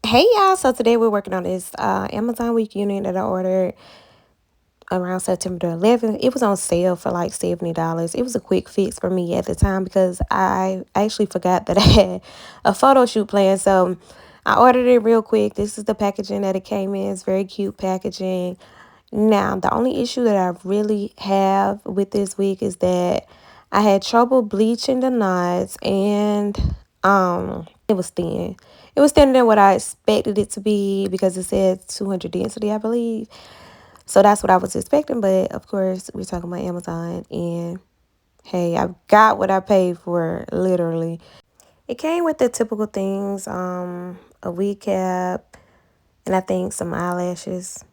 Hey y'all, so today we're working on this Amazon week unit that I ordered around September the 11th. It was on sale for like $70. It was a quick fix for me at the time because I actually forgot that I had a photo shoot planned. So I ordered it real quick. This is the packaging that it came in. It's very cute packaging. Now, the only issue that I really have with this wig is that I had trouble bleaching the knots and it was thin. It was thinner than what I expected it to be because it said 200 density, I believe. So that's what I was expecting, but of course, we're talking about Amazon and hey, I got what I paid for, literally. It came with the typical things, a wig cap, and I think some eyelashes.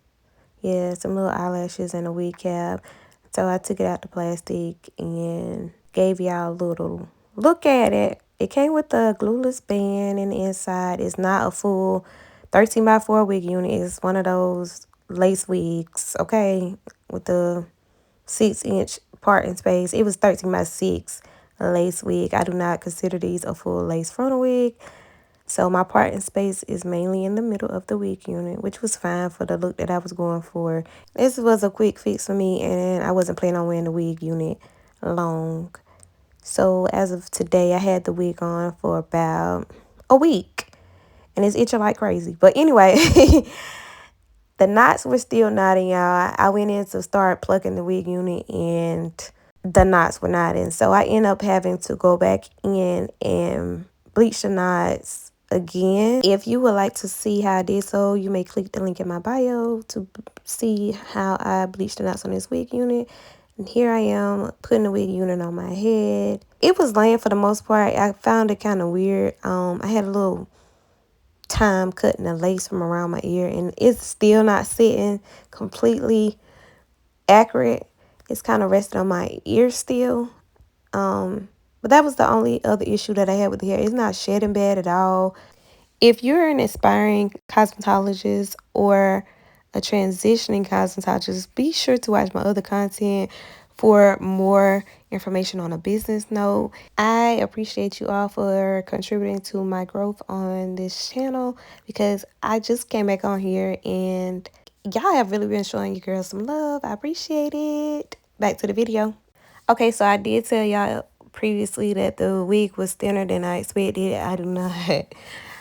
Yeah, some little eyelashes and a wig cap. So I took it out the plastic and gave y'all a little look at it. It came with the glueless band in the inside. It's not a full 13 by 4 wig unit. It's one of those lace wigs, okay, with the 6-inch parting space. It was 13 by 6 lace wig. I do not consider these a full lace frontal wig. So my parting space is mainly in the middle of the wig unit, which was fine for the look that I was going for. This was a quick fix for me, and I wasn't planning on wearing the wig unit long. So as of today, I had the wig on for about a week, and it's itching like crazy. But anyway, the knots were still knotting, y'all. I went in to start plucking the wig unit, and the knots were knotting. So I ended up having to go back in and bleach the knots again. If you would like to see how I did so, you may click the link in my bio to see how I bleached the knots on this wig unit. And here I am putting the wig unit on my head. It was laying for the most part. I found it kind of weird. I had a little time cutting the lace from around my ear, and it's still not sitting completely accurate. It's kind of resting on my ear still. But that was the only other issue that I had with the hair. It's not shedding bad at all. If you're an aspiring cosmetologist or a transitioning cosmetologist, be sure to watch my other content for more information on a business note. I appreciate you all for contributing to my growth on this channel because I just came back on here and y'all have really been showing your girls some love. I appreciate it. Back to the video. Okay, so I did tell y'all previously that the wig was thinner than I expected. I do not.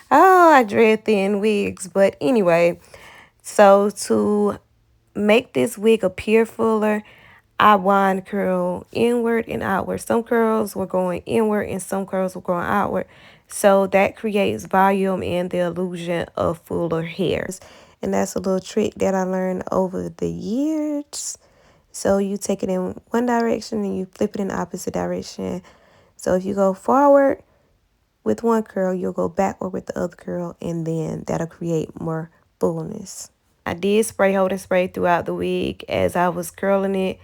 Oh, I dread thin wigs. But anyway, so to make this wig appear fuller, I wand curl inward and outward. Some curls were going inward and some curls were going outward. So that creates volume and the illusion of fuller hairs. And that's a little trick that I learned over the years. So you take it in one direction and you flip it in the opposite direction. So if you go forward with one curl, you'll go backward with the other curl, and then that'll create more fullness. I did spray holding spray throughout the wig as I was curling it.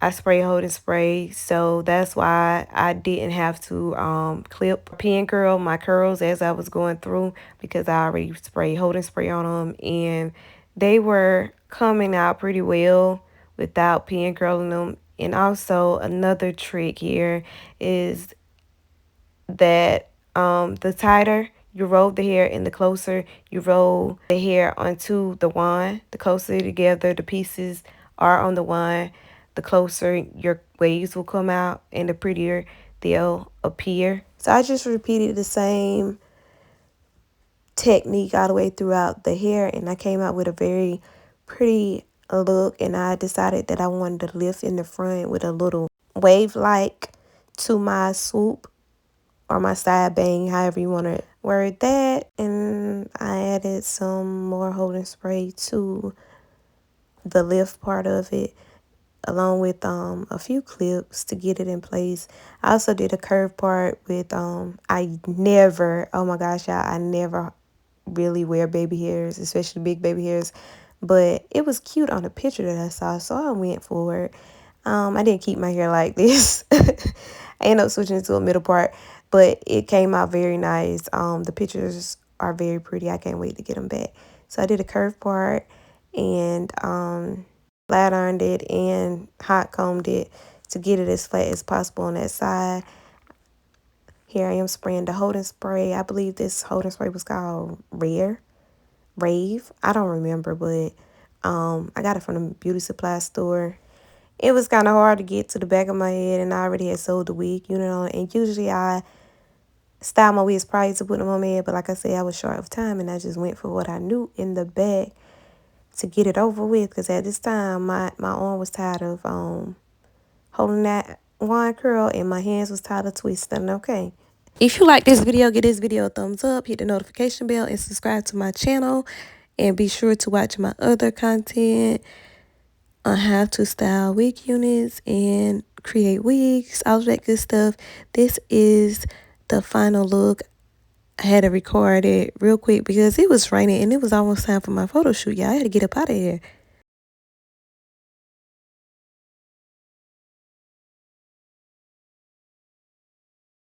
I spray holding spray, so that's why I didn't have to clip pin curl my curls as I was going through because I already sprayed holding spray on them, and they were coming out pretty well without pin curling them. And also another trick here is that the tighter you roll the hair and the closer you roll the hair onto the wand, the closer together the pieces are on the wand, the closer your waves will come out and the prettier they'll appear. So I just repeated the same technique all the way throughout the hair, and I came out with a very pretty look. And I decided that I wanted to lift in the front with a little wave like to my swoop or my side bang, however you want to word that. And I added some more holding spray to the lift part of it, along with a few clips to get it in place. I also did a curve part with I never, oh my gosh, y'all, I never really wear baby hairs, especially big baby hairs, but it was cute on the picture that I saw, so I went for it. I didn't keep my hair like this. I ended up switching to a middle part, but it came out very nice. The pictures are very pretty. I can't wait to get them back. So I did a curve part and flat ironed it and hot combed it to get it as flat as possible on that side. Here I am spraying the holding spray. I believe this holding spray was called Rare. Rave. I don't remember, but I got it from the beauty supply store. It was kind of hard to get to the back of my head, and I already had sold the wig, and usually I style my wigs prior to putting them on my head, but like I said, I was short of time, and I just went for what I knew in the back to get it over with, because at this time, my arm was tired of holding that wine curl, and my hands was tired of twisting, okay? If you like this video, give this video a thumbs up, hit the notification bell, and subscribe to my channel. And be sure to watch my other content on how to style wig units and create wigs, all of that good stuff. This is the final look. I had to record it real quick because it was raining and it was almost time for my photo shoot. Y'all, I had to get up out of here.